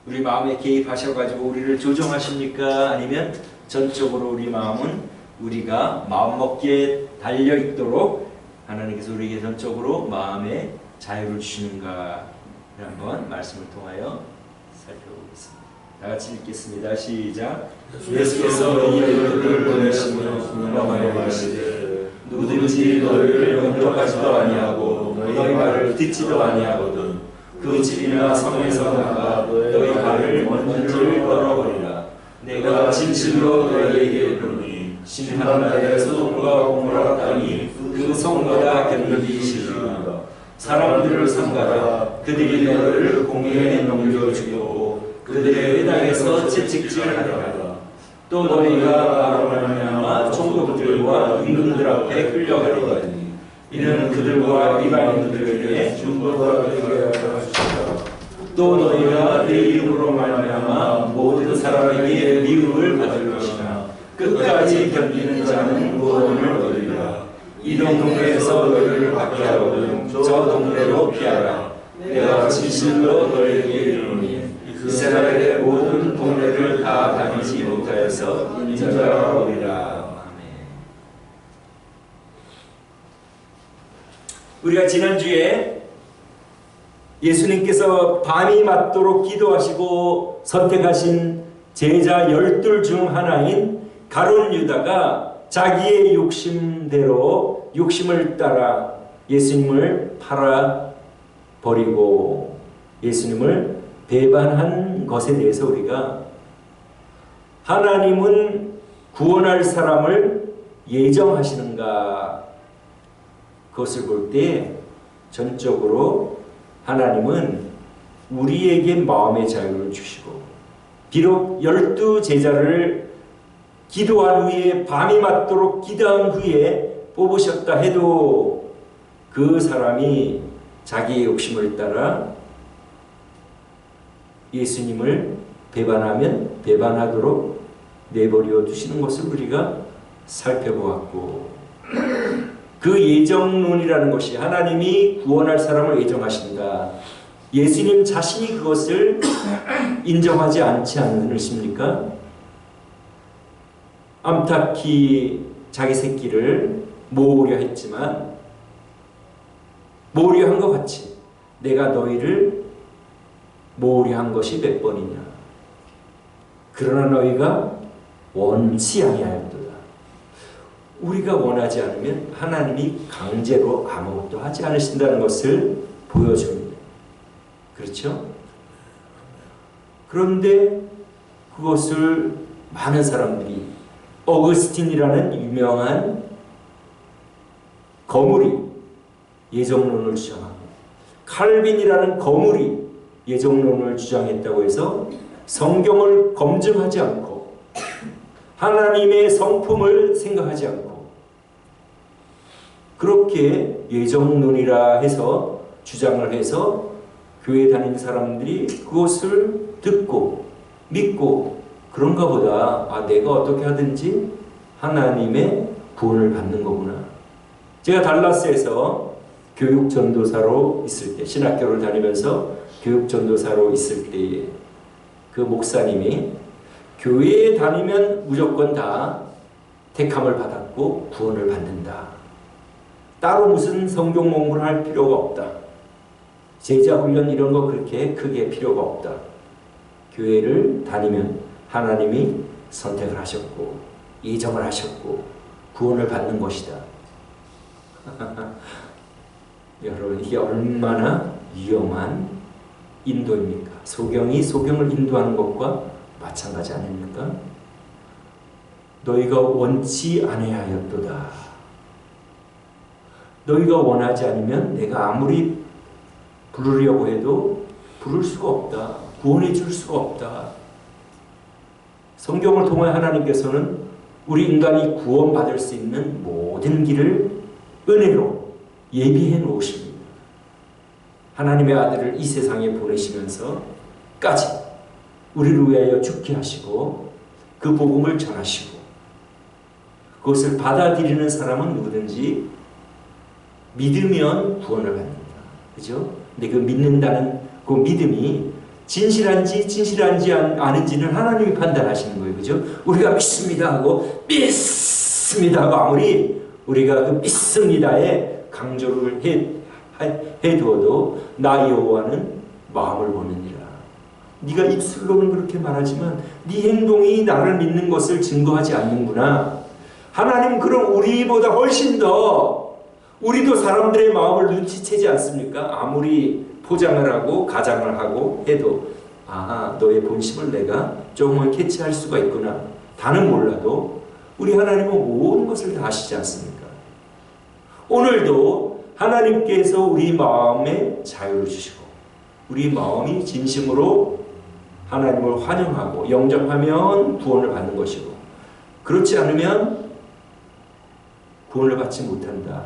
우리 마음에 개입하셔가지고 우리를 조정하십니까? 아니면 전적으로 우리 마음은 우리가 마음먹기에 달려있도록 하나님께서 우리에게 전적으로 마음의 자유를 주시는가? 한번 말씀을 통하여 살펴보겠습니다. 다 같이 읽겠습니다. 시작. 예수께서 너희를 보내시며 명하여 가시되 누구든지 너희를 영접하지도 아니하고 너희 말을 듣지도 아니하거든 그 집이나 성에서 나가 너희 발을 먼지를 떨어버리라. 내가 진실로 너희에게 이르노니 심판날에 소돔과 고모라 땅이 그 성보다 견디시리라. 사람들을 삼가라. 그들이 너희를 공회에 넘겨주고 그들의 회당에서 채찍질하리라. 또 너희가 나로 말미암아 총독들과 임금들 앞에 끌려가리니 이는 그들과 이방인들에게 중보가 되게 하여 주시라. 또 너희가 내 이름으로 말미암아 모든 사람에게 미움을 받을 것이나 끝까지 견디는 자는 구원을 얻으리라. 이 동네에서 너희를 받게 하거든 저 동네로 피하라. 내가 진실로 너희에게 이르노니 이스라엘의 모든 동네를 다 다니지 못하여서 인자가 오리라. 우리가 지난주에 예수님께서 밤이 맞도록 기도하시고 선택하신 제자 12 중 하나인 가룟 유다가 자기의 욕심대로 욕심을 따라 예수님을 팔아버리고 예수님을 배반한 것에 대해서 우리가 하나님은 구원할 사람을 예정하시는가 그것을 볼 때 전적으로 하나님은 우리에게 마음의 자유를 주시고 비록 12 제자를 기도한 후에 밤이 맞도록 기도한 후에 뽑으셨다 해도 그 사람이 자기의 욕심을 따라 예수님을 배반하면 배반하도록 내버려 두시는 것을 우리가 살펴보았고 그 예정론이라는 것이 하나님이 구원할 사람을 예정하신다. 예수님 자신이 그것을 인정하지 않지 않으십니까? 암탉이 자기 새끼를 모으려 했지만 모으려 한 것 같이 내가 너희를 모으려 한 것이 몇 번이냐. 그러나 너희가 원치 아니하였도다. 우리가 원하지 않으면 하나님이 강제로 아무것도 하지 않으신다는 것을 보여줍니다. 그렇죠? 그런데 그것을 많은 사람들이 어거스틴이라는 유명한 거물이 예정론을 주장하고 칼빈이라는 거물이 예정론을 주장했다고 해서 성경을 검증하지 않고 하나님의 성품을 생각하지 않고 그렇게 예정론이라 해서 주장을 해서 교회 다니는 사람들이 그것을 듣고 믿고 그런가 보다 내가 어떻게 하든지 하나님의 구원을 받는 거구나. 제가 달라스에서 교육전도사로 있을 때 신학교를 다니면서 교육전도사로 있을 때에 그 목사님이 교회에 다니면 무조건 다 택함을 받았고 구원을 받는다. 따로 무슨 성경 공부를 할 필요가 없다. 제자 훈련 이런 거 그렇게 크게 필요가 없다. 교회를 다니면 하나님이 선택을 하셨고 예정을 하셨고 구원을 받는 것이다. 여러분 이게 얼마나 위험한 인도입니까? 소경이 소경을 인도하는 것과 마찬가지 아닙니까? 너희가 원치 아니하였도다. 너희가 원하지 않으면 내가 아무리 부르려고 해도 부를 수가 없다. 구원해 줄 수가 없다. 성경을 통해 하나님께서는 우리 인간이 구원받을 수 있는 모든 길을 은혜로 예비해 놓으십니다. 하나님의 아들을 이 세상에 보내시면서까지 우리를 위하여 죽게 하시고 그 복음을 전하시고 그것을 받아들이는 사람은 누구든지 믿으면 구원을 받는다. 그죠? 근데 그 믿는다는 그 믿음이 진실한지 아닌지는 하나님이 판단하시는 거예요. 그죠? 우리가 믿습니다 하고 믿습니다 하고 아무리 우리가 그 믿습니다에 강조를 해두어도 나 여호와는 마음을 보느니라. 네가 입술로는 그렇게 말하지만 네 행동이 나를 믿는 것을 증거하지 않는구나. 하나님 그럼 우리보다 훨씬 더 우리도 사람들의 마음을 눈치채지 않습니까? 아무리 포장을 하고 가장을 하고 해도 너의 본심을 내가 조금은 캐치할 수가 있구나. 다는 몰라도 우리 하나님은 모든 것을 다 아시지 않습니까? 오늘도 하나님께서 우리 마음에 자유를 주시고 우리 마음이 진심으로 하나님을 환영하고 영접하면 구원을 받는 것이고 그렇지 않으면 구원을 받지 못한다.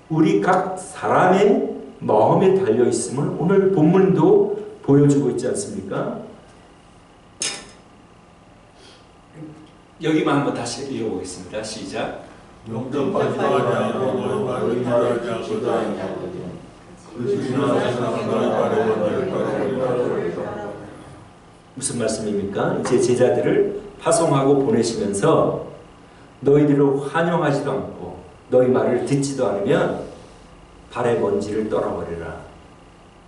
우리 각 사람의 마음에 달려있음을 오늘 본문도 보여주고 있지 않습니까? 여기만 한번 다시 읽어보겠습니다. 시작. 영접하지 말아냐고 너희 말하지 않고도 그 지나가는 사람들의 말에 무슨 말씀입니까? 이제 제자들을 파송하고 보내시면서 너희들을 환영하지도 않고 너희 말을 듣지도 않으면 발에 먼지를 떨어버리라.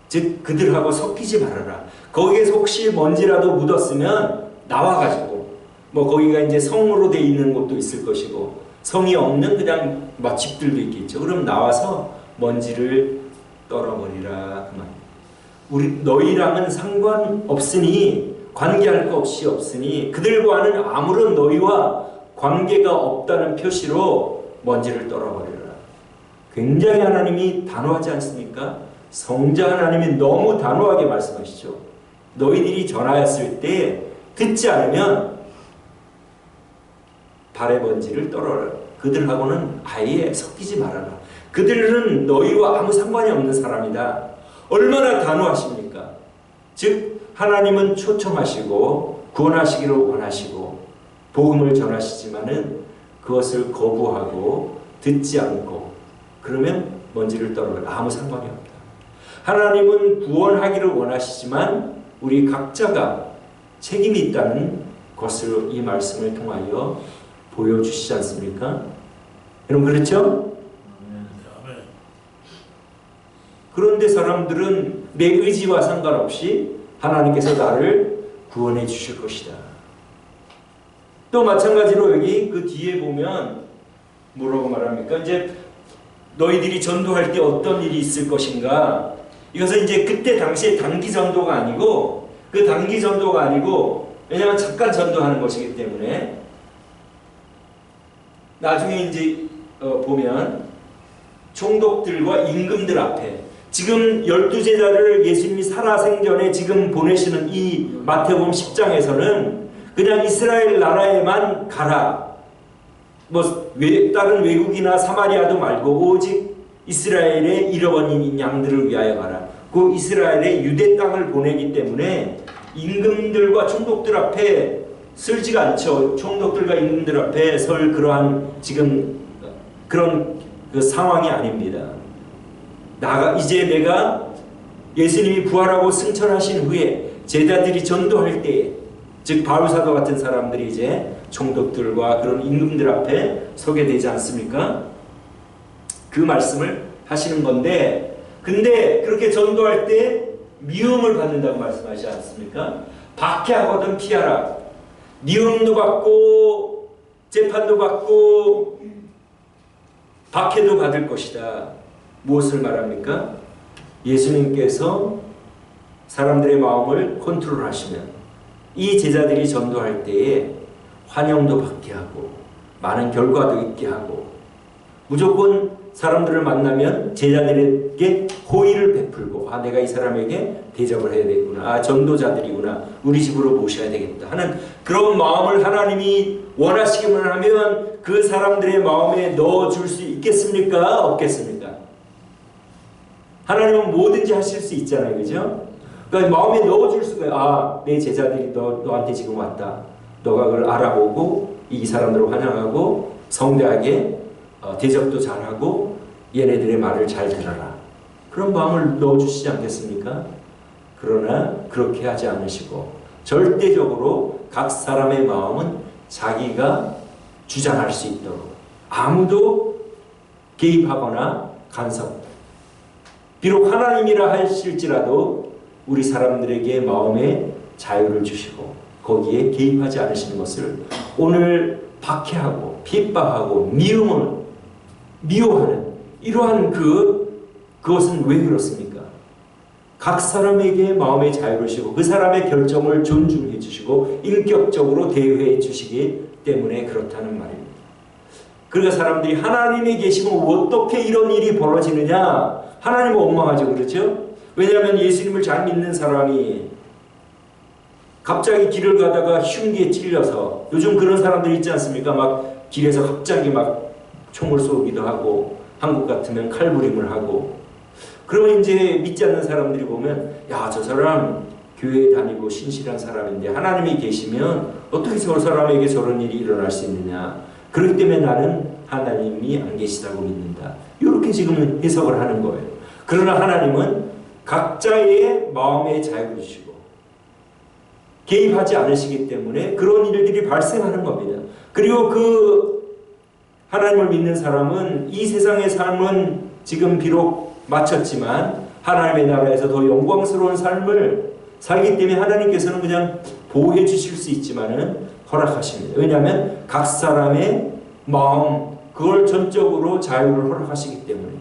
즉 그들하고 섞이지 말아라. 거기에서 혹시 먼지라도 묻었으면 나와가지고 거기가 이제 성으로 돼 있는 곳도 있을 것이고 성이 없는 그냥 집들도 있겠죠. 그럼 나와서 먼지를 떨어버리라 그 말. 우리 너희랑은 상관없으니 관계할 거 없으니 그들과는 아무런 너희와 관계가 없다는 표시로 먼지를 떨어버리라. 굉장히 하나님이 단호하지 않습니까? 성자 하나님이 너무 단호하게 말씀하시죠. 너희들이 전하였을 때 듣지 않으면 발에 먼지를 떨어라. 그들하고는 아예 섞이지 말아라. 그들은 너희와 아무 상관이 없는 사람이다. 얼마나 단호하십니까? 즉 하나님은 초청하시고 구원하시기를 원하시고 복음을 전하시지만은 그것을 거부하고 듣지 않고 그러면 먼지를 떨어라. 아무 상관이 없다. 하나님은 구원하기를 원하시지만 우리 각자가 책임이 있다는 것을 이 말씀을 통하여 보여주시지 않습니까? 여러분 그렇죠? 그런데 사람들은 내 의지와 상관없이 하나님께서 나를 구원해 주실 것이다. 또 마찬가지로 여기 그 뒤에 보면 뭐라고 말합니까? 이제 너희들이 전도할 때 어떤 일이 있을 것인가? 이것은 이제 그때 당시에 단기 전도가 아니고 그 단기 전도가 아니고 왜냐하면 잠깐 전도하는 것이기 때문에 나중에 이제 보면 총독들과 임금들 앞에 지금 12제자를 예수님이 살아생전에 지금 보내시는 이 마태복음 10장에서는 그냥 이스라엘 나라에만 가라. 다른 외국이나 사마리아도 말고 오직 이스라엘의 잃어버린 양들을 위하여 가라. 그 이스라엘의 유대 땅을 보내기 때문에 임금들과 총독들 앞에 설지가 않죠. 총독들과 임금들 앞에 설 그러한 지금 그런 그 상황이 아닙니다. 이제 내가 예수님이 부활하고 승천하신 후에 제자들이 전도할 때에 즉 바울사도 같은 사람들이 이제 총독들과 그런 임금들 앞에 서게 되지 않습니까? 그 말씀을 하시는 건데 근데 그렇게 전도할 때 미움을 받는다고 말씀하시지 않습니까? 박해하거든 피하라. 미움도 받고 재판도 받고 박해도 받을 것이다. 무엇을 말합니까? 예수님께서 사람들의 마음을 컨트롤하시면 이 제자들이 전도할 때에 환영도 받게 하고 많은 결과도 있게 하고 무조건 사람들을 만나면 제자들에게 호의를 베풀고 내가 이 사람에게 대접을 해야 되겠구나. 전도자들이구나. 우리 집으로 모셔야 되겠다 하는 그런 마음을 하나님이 원하시기만 하면 그 사람들의 마음에 넣어줄 수 있겠습니까? 없겠습니까? 하나님은 뭐든지 하실 수 있잖아요. 그죠? 그러니까 마음에 넣어줄 수가 내 제자들이 너한테 지금 왔다. 너가 그걸 알아보고 이 사람들을 환영하고 성대하게 대접도 잘하고 얘네들의 말을 잘 들어라. 그런 마음을 넣어주시지 않겠습니까? 그러나 그렇게 하지 않으시고 절대적으로 각 사람의 마음은 자기가 주장할 수 있도록 아무도 개입하거나 간섭, 비록 하나님이라 하실지라도 우리 사람들에게 마음의 자유를 주시고 거기에 개입하지 않으시는 것을 오늘 박해하고 핍박하고 미워하는 이러한 그것은 왜 그렇습니까? 각 사람에게 마음의 자유를 주시고 그 사람의 결정을 존중해 주시고 인격적으로 대우해 주시기 때문에 그렇다는 말입니다. 그러니까 사람들이 하나님이 계시면 어떻게 이런 일이 벌어지느냐? 하나님은 원망하죠. 그렇죠? 왜냐하면 예수님을 잘 믿는 사람이 갑자기 길을 가다가 흉기에 찔려서, 요즘 그런 사람들 있지 않습니까? 막 길에서 갑자기 막 총을 쏘기도 하고 한국 같으면 칼부림을 하고, 그러면 이제 믿지 않는 사람들이 보면 야, 저 사람 교회에 다니고 신실한 사람인데 하나님이 계시면 어떻게 저 사람에게 저런 일이 일어날 수 있느냐. 그렇기 때문에 나는 하나님이 안 계시다고 믿는다. 이렇게 지금 해석을 하는 거예요. 그러나 하나님은 각자의 마음의 자유를 주시고 개입하지 않으시기 때문에 그런 일들이 발생하는 겁니다. 그리고 그 하나님을 믿는 사람은 이 세상의 삶은 지금 비록 마쳤지만 하나님의 나라에서 더 영광스러운 삶을 살기 때문에 하나님께서는 그냥 보호해 주실 수 있지만은 허락하십니다. 왜냐하면 각 사람의 마음, 그걸 전적으로 자유를 허락하시기 때문에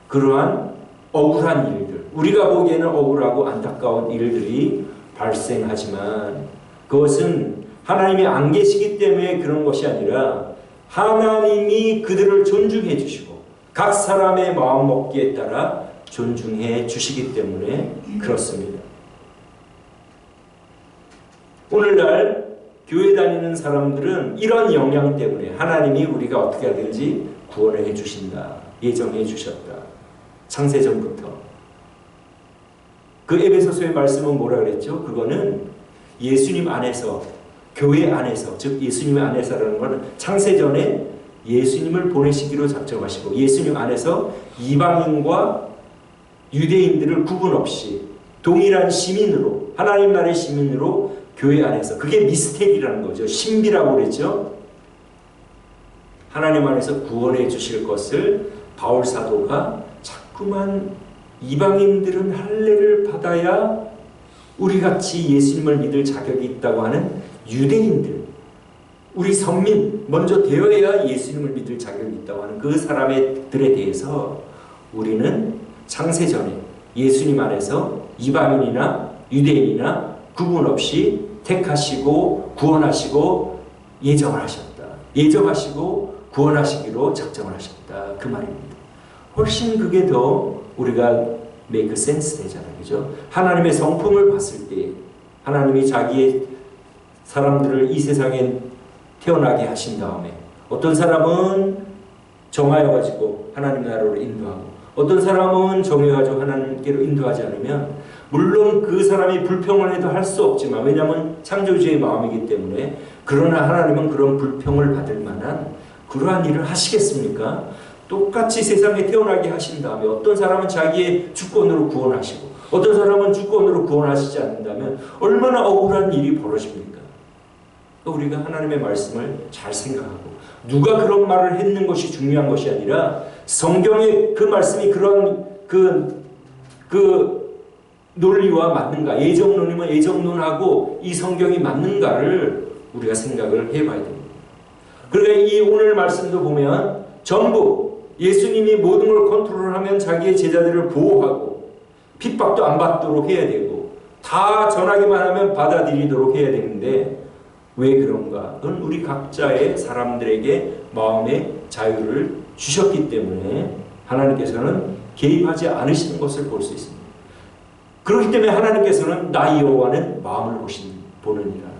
그러한 억울한 일들, 우리가 보기에는 억울하고 안타까운 일들이 발생하지만 그것은 하나님이 안 계시기 때문에 그런 것이 아니라 하나님이 그들을 존중해 주시고 각 사람의 마음 먹기에 따라 존중해 주시기 때문에 그렇습니다. 오늘날 교회 다니는 사람들은 이런 영향 때문에 하나님이 우리가 어떻게 하든지 구원을 해 주신다, 예정해 주셨다. 창세전부터. 그 에베소서의 말씀은 뭐라 그랬죠? 그거는 예수님 안에서, 교회 안에서, 즉 예수님 안에서라는 것은 창세전에 예수님을 보내시기로 작정하시고 예수님 안에서 이방인과 유대인들을 구분 없이 동일한 시민으로, 하나님 나라의 시민으로 교회 안에서, 그게 미스테리라는 거죠. 신비라고 그랬죠. 하나님 안에서 구원해 주실 것을 바울 사도가 자꾸만 이방인들은 할례를 받아야 우리같이 예수님을 믿을 자격이 있다고 하는 유대인들, 우리 선민, 먼저 되어야 예수님을 믿을 자격이 있다고 하는 그 사람들에 대해서 우리는 창세전에 예수님 안에서 이방인이나 유대인이나 구분 없이 택하시고 구원하시고 예정을 하셨다. 예정하시고 구원하시기로 작정을 하셨다. 그 말입니다. 훨씬 그게 더 우리가 make sense 되잖아요. 그죠? 하나님의 성품을 봤을 때 하나님이 자기의 사람들을 이 세상에 태어나게 하신 다음에 어떤 사람은 정하여가지고 하나님 나라로 인도하고 어떤 사람은 정해가지고 하나님께로 인도하지 않으면 물론 그 사람이 불평을 해도 할 수 없지만 왜냐하면 창조주의 마음이기 때문에 그러나 하나님은 그런 불평을 받을 만한 그러한 일을 하시겠습니까? 똑같이 세상에 태어나게 하신 다음에 어떤 사람은 자기의 주권으로 구원하시고 어떤 사람은 주권으로 구원하시지 않는다면 얼마나 억울한 일이 벌어집니까? 우리가 하나님의 말씀을 잘 생각하고 누가 그런 말을 했는 것이 중요한 것이 아니라 성경의 그 말씀이 그런 그 논리와 맞는가, 예정론이면 예정론하고 이 성경이 맞는가를 우리가 생각을 해봐야 됩니다. 그러니까 이 오늘 말씀도 보면 전부 예수님이 모든 걸 컨트롤하면 자기의 제자들을 보호하고 핍박도 안 받도록 해야 되고 다 전하기만 하면 받아들이도록 해야 되는데 왜 그런가? 그건 우리 각자의 사람들에게 마음의 자유를 주셨기 때문에 하나님께서는 개입하지 않으시는 것을 볼 수 있습니다. 그렇기 때문에 하나님께서는 나 여호와는 마음을 보느니라.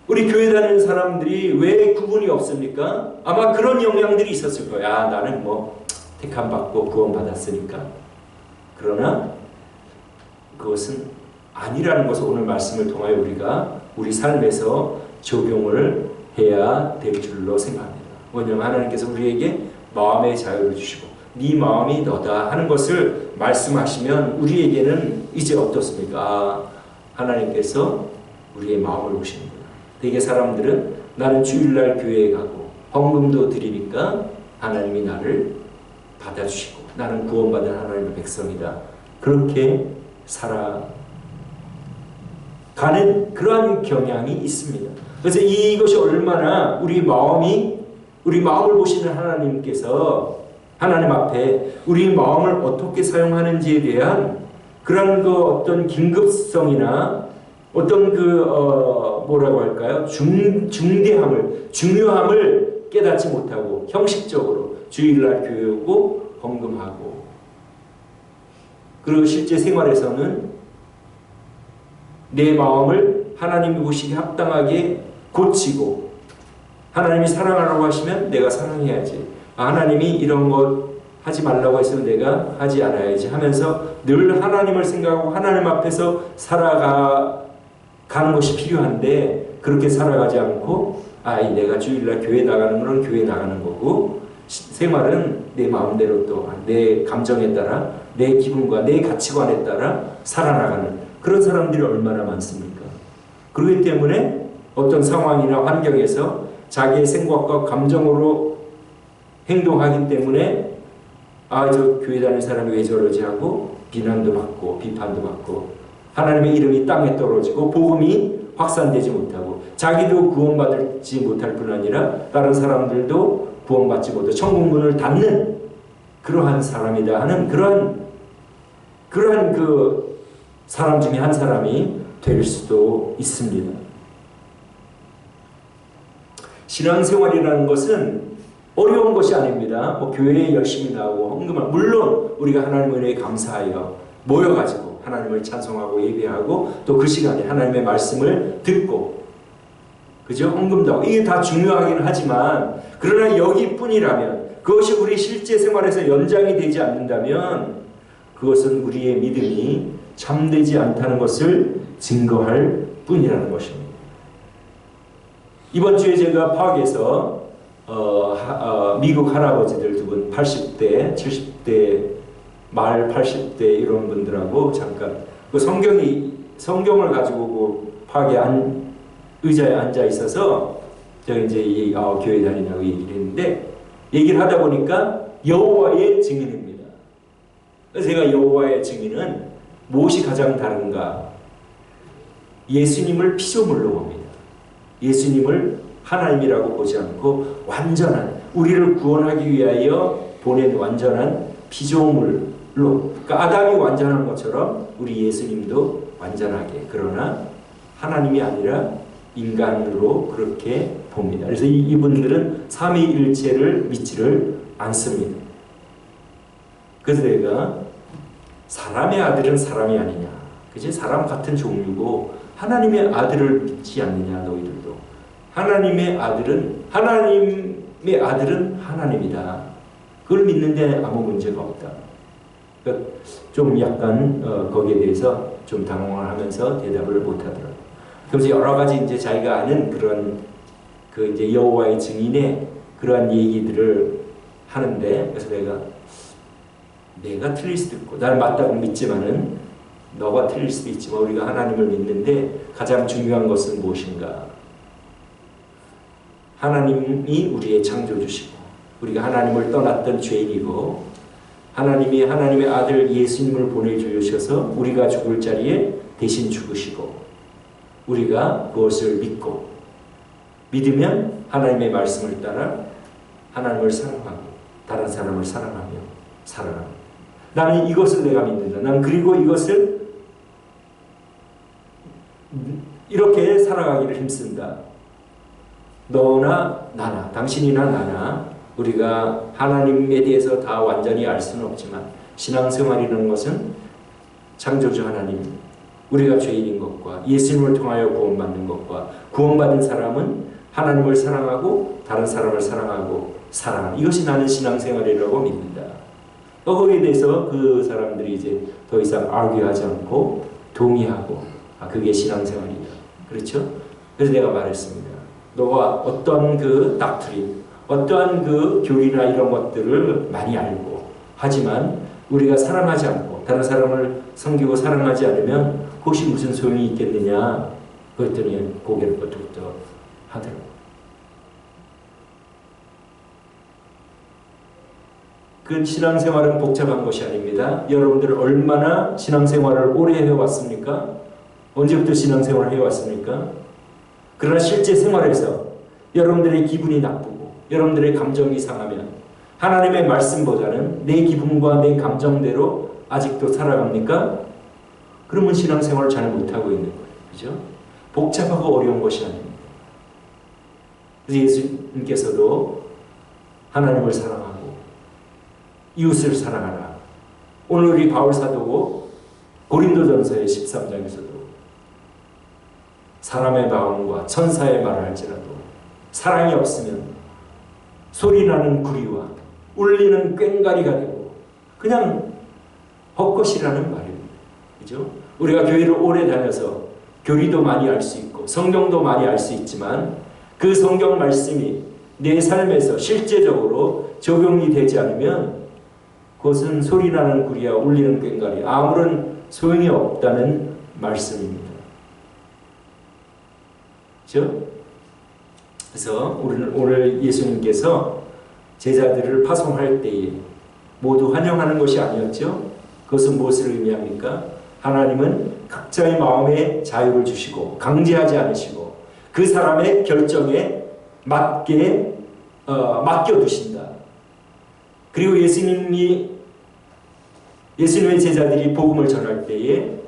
우리 교회 다니는 사람들이 왜 구분이 없습니까? 아마 그런 영향들이 있었을 거야. 나는 뭐 택함 받고 구원 받았으니까. 그러나 그것은 아니라는 것을 오늘 말씀을 통하여 우리가 우리 삶에서 적용을 해야 될 줄로 생각합니다. 왜냐하면 하나님께서 우리에게 마음의 자유를 주시고 네 마음이 너다 하는 것을 말씀하시면 우리에게는 이제 어떻습니까? 아, 하나님께서 우리의 마음을 보시는구나. 되게 사람들은 나는 주일날 교회에 가고 헌금도 드리니까 하나님이 나를 받아주시고 나는 구원받은 하나님의 백성이다. 그렇게 살아가는 그러한 경향이 있습니다. 그래서 이것이 얼마나 우리 마음을 보시는 하나님께서 하나님 앞에 우리 마음을 어떻게 사용하는지에 대한 그런 그 어떤 긴급성이나 어떤 뭐라고 할까요? 중요함을 깨닫지 못하고 형식적으로 주일날 교회 오고 헌금하고 그리고 실제 생활에서는 내 마음을 하나님이 보시기에 합당하게 고치고 하나님이 사랑하라고 하시면 내가 사랑해야지. 하나님이 이런 것 하지 말라고 했으면 내가 하지 않아야지 하면서 늘 하나님을 생각하고 하나님 앞에서 살아가는 것이 필요한데 그렇게 살아가지 않고 내가 주일날 교회 나가는 건 교회 나가는 거고 생활은 내 마음대로 또 내 감정에 따라 내 기분과 내 가치관에 따라 살아나가는 그런 사람들이 얼마나 많습니까? 그렇기 때문에 어떤 상황이나 환경에서 자기의 생각과 감정으로 행동하기 때문에 저 교회 다니는 사람이 왜 저러지 하고 비난도 받고 비판도 받고 하나님의 이름이 땅에 떨어지고 복음이 확산되지 못하고 자기도 구원받지 못할 뿐 아니라 다른 사람들도 구원받지 못해 천국 문을 닫는 그러한 사람이다 하는 그러한 그 사람 중에 한 사람이 될 수도 있습니다. 신앙생활이라는 것은 어려운 것이 아닙니다. 교회에 열심히 나오고 헌금을 물론 우리가 하나님의 은혜에 감사하여 모여가지고 하나님을 찬송하고 예배하고 또 그 시간에 하나님의 말씀을 듣고 그죠? 헌금도 하고 이게 다 중요하긴 하지만 그러나 여기뿐이라면 그것이 우리 실제 생활에서 연장이 되지 않는다면 그것은 우리의 믿음이 참되지 않다는 것을 증거할 뿐이라는 것입니다. 이번 주에 제가 파악에서 미국 할아버지들 두 분 80대, 70대, 말 80대 이런 분들하고 잠깐 그 성경을 가지고 그 파악에 의자에 앉아 있어서 제가 이제 교회 다니냐고 얘기를 했는데 얘기를 하다 보니까 여호와의 증인입니다. 그래서 제가 여호와의 증인은 무엇이 가장 다른가? 예수님을 피조물로 봅니다. 예수님을 하나님이라고 보지 않고 완전한 우리를 구원하기 위하여 보낸 완전한 피조물로 그러니까 아담이 완전한 것처럼 우리 예수님도 완전하게 그러나 하나님이 아니라 인간으로 그렇게 봅니다. 그래서 이분들은 삼위일체를 믿지를 않습니다. 그래서 내가 사람의 아들은 사람이 아니냐 그치? 사람 같은 종류고 하나님의 아들을 믿지 않느냐 너희들도 하나님의 아들은 하나님이다. 그걸 믿는데 아무 문제가 없다. 그러니까 좀 약간 거기에 대해서 좀 당황을 하면서 대답을 못하더라고요. 그래서 여러 가지 이제 자기가 아는 그런 그 이제 여호와의 증인의 그러한 얘기들을 하는데 그래서 내가 틀릴 수도 있고 나는 맞다고 믿지만은 너가 틀릴 수도 있지만 우리가 하나님을 믿는데 가장 중요한 것은 무엇인가? 하나님이 우리의 창조주시고 우리가 하나님을 떠났던 죄인이고 하나님이 하나님의 아들 예수님을 보내주셔서 우리가 죽을 자리에 대신 죽으시고 우리가 그것을 믿고 믿으면 하나님의 말씀을 따라 하나님을 사랑하고 다른 사람을 사랑하며 살아갑니다. 나는 이것을 내가 믿는다. 난 그리고 이것을 이렇게 살아가기를 힘쓴다. 너나 나나 당신이나 나나 우리가 하나님에 대해서 다 완전히 알 수는 없지만 신앙생활이라는 것은 창조주 하나님 우리가 죄인인 것과 예수님을 통하여 구원받는 것과 구원받은 사람은 하나님을 사랑하고 다른 사람을 사랑하고 사랑하는 이것이 나는 신앙생활이라고 믿는다. 거기에 대해서 그 사람들이 이제 더 이상 argue하지 않고 동의하고 그게 신앙생활이다. 그렇죠? 그래서 내가 말했습니다. 너가 어떤 그 닥트린, 어떠한 그 교리나 이런 것들을 많이 알고 하지만 우리가 사랑하지 않고 하고 다른 사람을 섬기고 사랑하지 않으면 그것이 무슨 소용이 있겠느냐 그랬더니 고개를 끄덕끄덕 하더라고요. 그 신앙생활은 복잡한 것이 아닙니다. 여러분들 얼마나 신앙생활을 오래 해왔습니까? 언제부터 신앙생활을 해왔습니까? 그러나 실제 생활에서 여러분들의 기분이 나쁘고 여러분들의 감정이 상하면 하나님의 말씀보다는 내 기분과 내 감정대로 아직도 살아갑니까? 그러면 신앙생활을 잘 못하고 있는 거예요. 그죠? 복잡하고 어려운 것이 아닙니다. 그래서 예수님께서도 하나님을 사랑하고 이웃을 사랑하라. 오늘 우리 바울사도고 고린도전서의 13장에서도 사람의 마음과 천사의 말을 할지라도 사랑이 없으면 소리나는 구리와 울리는 꽹과리가 되고 그냥 헛것이라는 말입니다. 그죠? 우리가 교회를 오래 다녀서 교리도 많이 알 수 있고 성경도 많이 알 수 있지만 그 성경 말씀이 내 삶에서 실제적으로 적용이 되지 않으면 그것은 소리나는 구리와 울리는 꽹과리 아무런 소용이 없다는 말씀입니다. 그렇죠? 그래서 우리는 오늘 예수님께서 제자들을 파송할 때에 모두 환영하는 것이 아니었죠. 그것은 무엇을 의미합니까? 하나님은 각자의 마음에 자유를 주시고 강제하지 않으시고 그 사람의 결정에 맞게 맡겨두신다. 그리고 예수님의 제자들이 복음을 전할 때에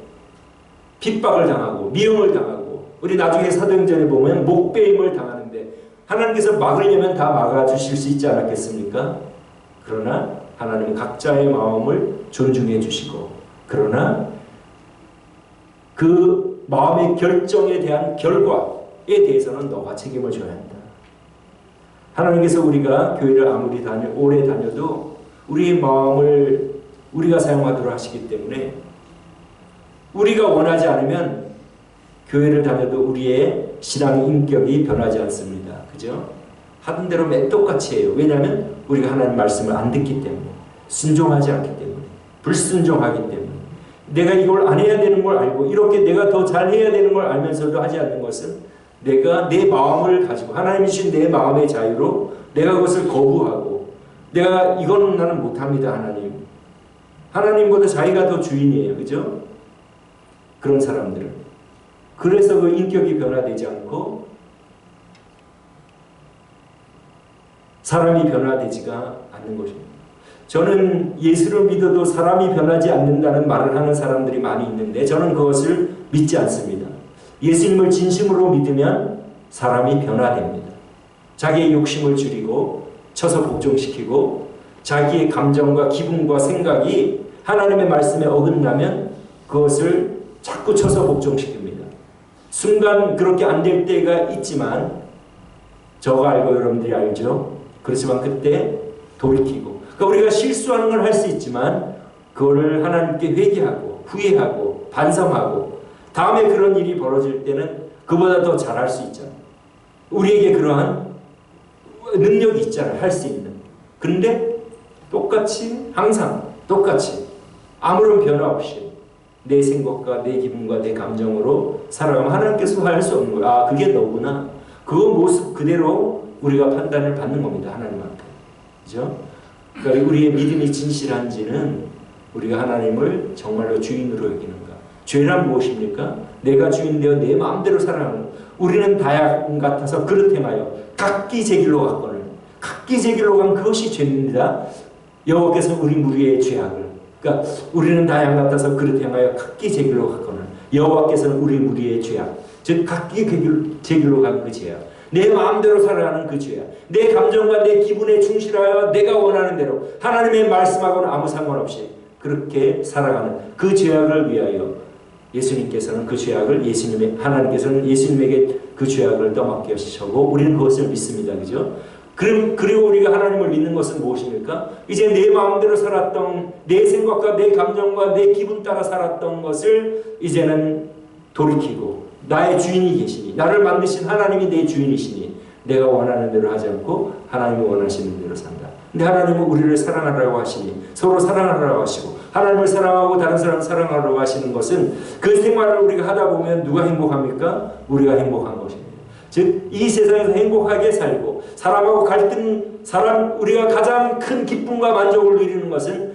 핍박을 당하고 미움을 당하고 우리 나중에 사도행전에 보면 목배임을 당하는데 하나님께서 막으려면 다 막아주실 수 있지 않았겠습니까? 그러나 하나님은 각자의 마음을 존중해 주시고 그러나 그 마음의 결정에 대한 결과에 대해서는 너가 책임을 져야 한다. 하나님께서 우리가 교회를 아무리 오래 다녀도 우리의 마음을 우리가 사용하도록 하시기 때문에 우리가 원하지 않으면 교회를 다녀도 우리의 신앙 인격이 변하지 않습니다. 그죠? 하던 대로 똑같이 해요. 왜냐하면 우리가 하나님 말씀을 안 듣기 때문에 순종하지 않기 때문에 불순종하기 때문에 내가 이걸 안 해야 되는 걸 알고 이렇게 내가 더 잘해야 되는 걸 알면서도 하지 않는 것은 내가 내 마음을 가지고 하나님이 주신 내 마음의 자유로 내가 그것을 거부하고 내가 이거는 나는 못합니다. 하나님보다 자기가 더 주인이에요. 그죠? 그런 사람들은 그래서 그 인격이 변화되지 않고 사람이 변화되지가 않는 것입니다. 저는 예수를 믿어도 사람이 변하지 않는다는 말을 하는 사람들이 많이 있는데 저는 그것을 믿지 않습니다. 예수님을 진심으로 믿으면 사람이 변화됩니다. 자기의 욕심을 줄이고 쳐서 복종시키고 자기의 감정과 기분과 생각이 하나님의 말씀에 어긋나면 그것을 자꾸 쳐서 복종시킵니다. 순간 그렇게 안 될 때가 있지만 저거 알고 여러분들이 알죠? 그렇지만 그때 돌이키고 그러니까 우리가 실수하는 걸 할 수 있지만 그거를 하나님께 회개하고 후회하고 반성하고 다음에 그런 일이 벌어질 때는 그보다 더 잘할 수 있잖아요. 우리에게 그러한 능력이 있잖아요. 할 수 있는. 그런데 똑같이 항상 똑같이 아무런 변화 없이 내 생각과 내 기분과 내 감정으로 살아가면 하나님께서 할 수 없는 거예요. 아 그게 너구나. 그 모습 그대로 우리가 판단을 받는 겁니다. 하나님한테. 그죠? 그러니까 우리의 믿음이 진실한지는 우리가 하나님을 정말로 주인으로 여기는가. 죄란 무엇입니까? 내가 주인되어 내 마음대로 살아가는. 우리는 다양 같아서 그릇 행하여 각기 제 길로 갔거늘. 각기 제 길로 간 그것이 죄입니다. 여호와께서 우리 무리의 죄악을. 그러니까 우리는 다양 같아서 그릇 행하여 각기 제 길로 갔거늘. 여호와께서는 우리 무리의 죄악. 즉 각기 제 길로 간 그 죄악. 내 마음대로 살아가는 그 죄악. 내 감정과 내 기분에 충실하여 내가 원하는 대로 하나님의 말씀하고는 아무 상관없이 그렇게 살아가는 그 죄악을 위하여 예수님께서는 그 죄악을 하나님께서는 예수님에게 그 죄악을 떠맡게 하시고 우리는 그것을 믿습니다. 그죠? 그리고 우리가 하나님을 믿는 것은 무엇입니까? 이제 내 마음대로 살았던 내 생각과 내 감정과 내 기분 따라 살았던 것을 이제는 돌이키고 나의 주인이 계시니 나를 만드신 하나님이 내 주인이시니 내가 원하는 대로 하지 않고 하나님이 원하시는 대로 산다. 근데 하나님은 우리를 사랑하라고 하시니 서로 사랑하라고 하시고 하나님을 사랑하고 다른 사람을 사랑하려고 하시는 것은 그 생활을 우리가 하다 보면 누가 행복합니까? 우리가 행복한 것입니다. 즉 이 세상에서 행복하게 살고 사람하고 갈등, 우리가 가장 큰 기쁨과 만족을 누리는 것은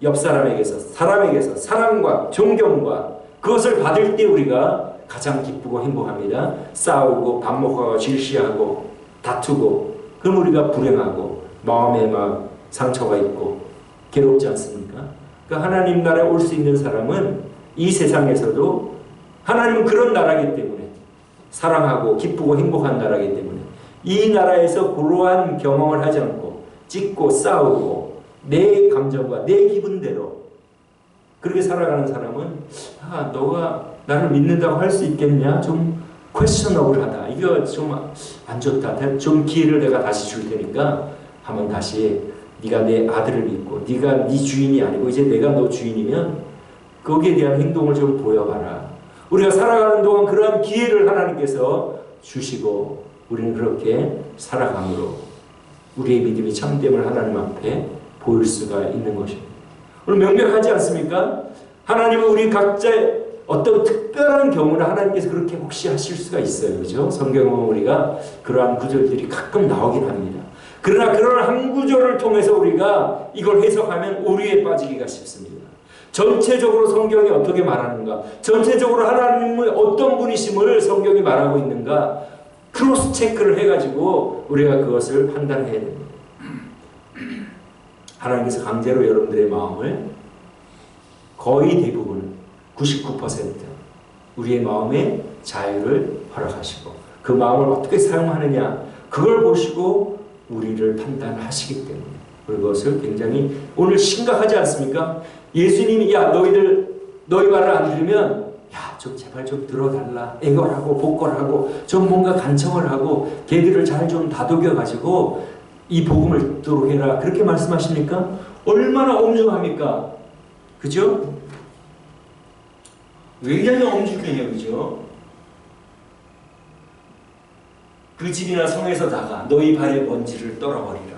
옆 사람에게서, 사람에게서 사랑과 존경과 그것을 받을 때 우리가 가장 기쁘고 행복합니다. 싸우고 반목하고 질시하고 다투고 그럼 우리가 불행하고 마음에 막 상처가 있고 괴롭지 않습니까? 그러니까 하나님 나라에 올 수 있는 사람은 이 세상에서도 하나님은 그런 나라이기 때문에 사랑하고 기쁘고 행복한 나라이기 때문에 이 나라에서 그러한 경험을 하지 않고 찢고 싸우고 내 감정과 내 기분대로 그렇게 살아가는 사람은 너가 나를 믿는다고 할 수 있겠냐? 좀 퀘스처너블하다. 이거 좀 안 좋다. 좀 기회를 내가 다시 줄 테니까 한번 다시 네가 내 아들을 믿고 네가 네 주인이 아니고 이제 내가 너 주인이면 거기에 대한 행동을 좀 보여봐라. 우리가 살아가는 동안 그러한 기회를 하나님께서 주시고 우리는 그렇게 살아감으로 우리의 믿음이 참됨을 하나님 앞에 보일 수가 있는 것입니다. 오늘 명백하지 않습니까? 하나님은 우리 각자의 어떤 특별한 경우는 하나님께서 그렇게 혹시 하실 수가 있어요. 그죠? 성경은 우리가 그러한 구절들이 가끔 나오긴 합니다. 그러나 그런 한 구절을 통해서 우리가 이걸 해석하면 오류에 빠지기가 쉽습니다. 전체적으로 성경이 어떻게 말하는가? 전체적으로 하나님의 어떤 분이심을 성경이 말하고 있는가? 크로스 체크를 해가지고 우리가 그것을 판단해야 됩니다. 하나님께서 강제로 여러분들의 마음을 거의 대부분 99% 우리의 마음에 자유를 허락하시고 그 마음을 어떻게 사용하느냐 그걸 보시고 우리를 판단하시기 때문에 그것을 굉장히 오늘 심각하지 않습니까? 예수님이 너희 말을 안 들으면 좀 제발 좀 들어달라 애걸하고 복걸하고 좀 뭔가 간청을 하고 걔들을 잘 좀 다독여가지고 이 복음을 듣도록 해라 그렇게 말씀하십니까? 얼마나 엄중합니까? 그죠? 굉장히 엄중해요. 그죠? 그 집이나 성에서 나가 너희 발의 먼지를 떨어버리라.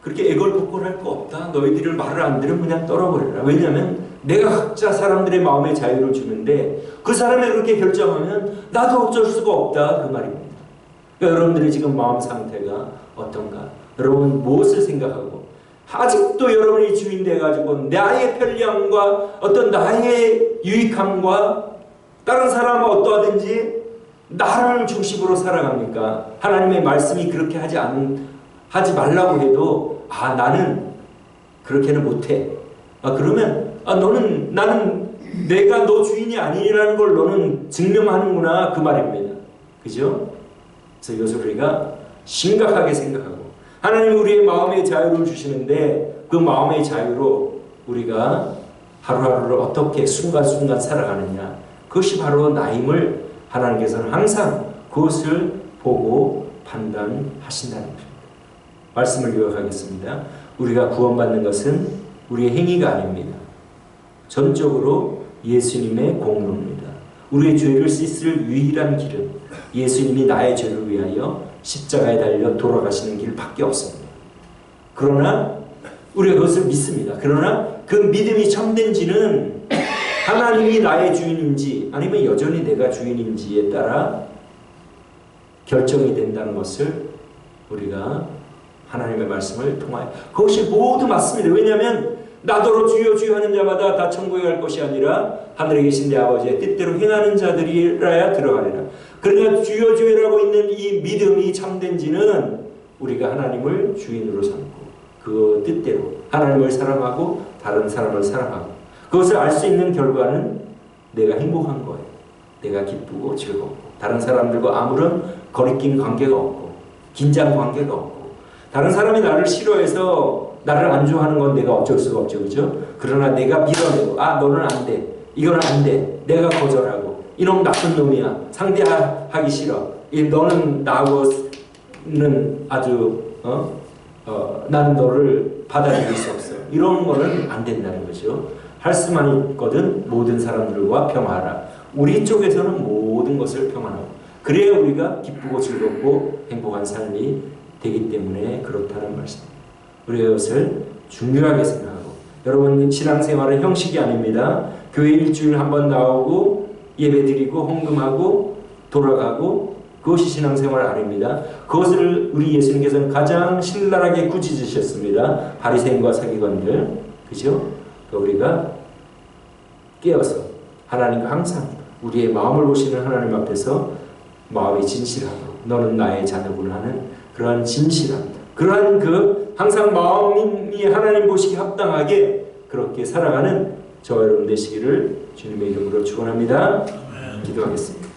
그렇게 애걸복걸할 거 없다. 너희들을 말을 안 들으면 그냥 떨어버리라. 왜냐하면 내가 각자 사람들의 마음에 자유를 주는데 그 사람이 그렇게 결정하면 나도 어쩔 수가 없다. 그 말입니다. 그러니까 여러분들의 지금 마음 상태가 어떤가? 여러분 무엇을 생각하고 아직도 여러분이 주인 돼가지고 나의 편리함과 어떤 나의 유익함과 다른 사람은 어떠하든지 나를 중심으로 살아갑니까? 하나님의 말씀이 그렇게 하지 말라고 해도 나는 그렇게는 못해. 그러면 나는 내가 너 주인이 아니라는 걸 너는 증명하는구나 그 말입니다. 그죠? 그래서 이것을 우리가 심각하게 생각하고 하나님이 우리의 마음의 자유를 주시는데 그 마음의 자유로 우리가 하루하루를 어떻게 순간순간 살아가느냐 그것이 바로 나임을 하나님께서는 항상 그것을 보고 판단하신다는 것입니다. 말씀을 요약하겠습니다. 우리가 구원받는 것은 우리의 행위가 아닙니다. 전적으로 예수님의 공로입니다. 우리의 죄를 씻을 유일한 길은 예수님이 나의 죄를 위하여 십자가에 달려 돌아가시는 길밖에 없습니다. 그러나 우리가 그것을 믿습니다. 그러나 그 믿음이 참된지는 하나님이 나의 주인인지 아니면 여전히 내가 주인인지에 따라 결정이 된다는 것을 우리가 하나님의 말씀을 통하여 그것이 모두 맞습니다. 왜냐하면 나더러 주여 주여 하는 자마다 다 천국에 갈 것이 아니라 하늘에 계신 내 아버지의 뜻대로 행하는 자들이라야 들어가리라. 그러나 주여 주여라고 있는 이 믿음이 참된지는 우리가 하나님을 주인으로 삼고 그 뜻대로 하나님을 사랑하고 다른 사람을 사랑하고 그것을 알 수 있는 결과는 내가 행복한 거예요. 내가 기쁘고 즐겁고 다른 사람들과 아무런 거리낀 관계가 없고 긴장 관계가 없고 다른 사람이 나를 싫어해서 나를 안 좋아하는 건 내가 어쩔 수가 없죠. 그죠? 그러나 내가 밀어내고 너는 안 돼. 이건 안 돼. 내가 거절하고 이놈 나쁜 놈이야. 상대하기 싫어. 너는 나하고는 아주 나는 너를 받아들일 수 없어. 이런 거는 안 된다는 거죠. 할 수만 있거든 모든 사람들과 평화하라. 우리 쪽에서는 모든 것을 평안하고 그래야 우리가 기쁘고 즐겁고 행복한 삶이 되기 때문에 그렇다는 말씀입니다. 우리가 이것을 중요하게 생각하고 여러분 신앙생활은 형식이 아닙니다. 교회 일주일 한번 나오고 예배드리고 헌금하고 돌아가고 그것이 신앙생활 아닙니다. 그것을 우리 예수님께서는 가장 신랄하게 꾸짖으셨습니다. 바리새인과 서기관들, 그죠? 우리가 깨어서 하나님과 항상 우리의 마음을 보시는 하나님 앞에서 마음이 진실함으로 너는 나의 자녀구나 하는 그러한 진실함, 그러한 그 항상 마음이 하나님 보시기 합당하게 그렇게 살아가는 저와 여러분 되시기를 주님의 이름으로 축원합니다. 기도하겠습니다.